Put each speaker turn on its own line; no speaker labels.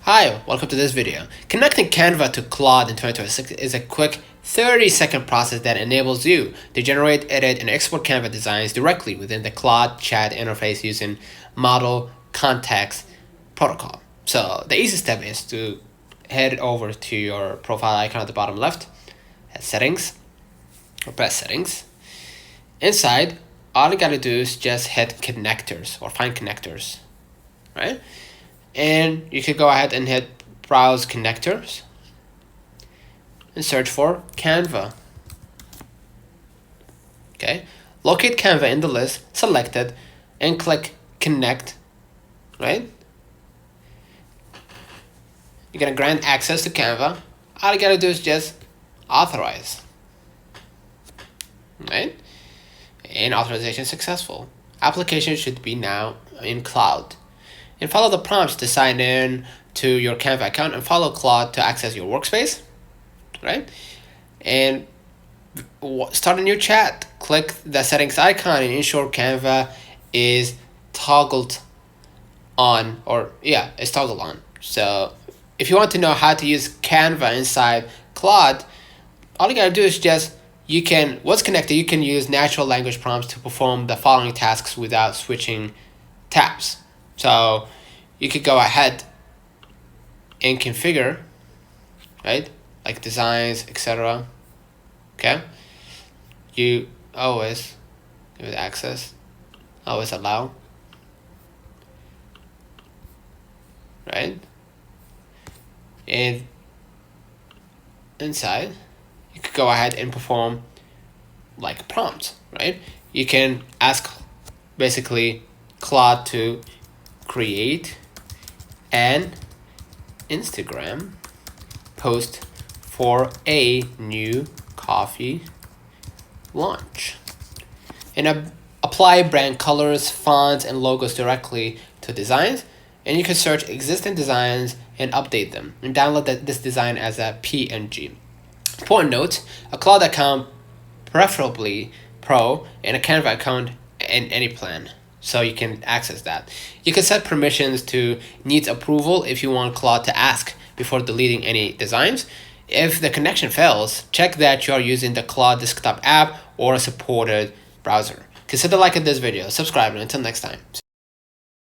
Hi, welcome to this video. Connecting Canva to Claude in 2026 is a quick 30-second process that enables you to generate, edit, and export Canva designs directly within the Claude chat interface using Model Context Protocol. So the easy step is to head over to your profile icon at the bottom left, at Settings, or press Settings. Inside, all you gotta do is just hit Connectors or Find Connectors, right? And you could go ahead and hit Browse Connectors and search for Canva. Okay, locate Canva in the list, select it, and click Connect, right? You're gonna grant access to Canva. All you gotta do is just authorize, right? And authorization successful. Application should be now in Cloud. And follow the prompts to sign in to your Canva account and follow Claude to access your workspace, right? And start a new chat. Click the settings icon and ensure Canva is toggled on, it's toggled on. So if you want to know how to use Canva inside Claude, all you gotta do is once connected, you can use natural language prompts to perform the following tasks without switching tabs. So you could go ahead and configure, right? Like designs, etc. Okay. You always give it access, always allow, right? And inside, you could go ahead and perform like prompts, right? You can ask basically Claude to create an Instagram post for a new coffee launch, and apply brand colors, fonts, and logos directly to designs. And you can search existing designs and update them and download this design as a PNG. Important note, a Claude account, preferably Pro, and a Canva account in any plan, so you can access that. You can set permissions to needs approval if you want Claude to ask before deleting any designs. If the connection fails, check that you are using the Claude desktop app or a supported browser. Consider liking this video, subscribe, and until next time.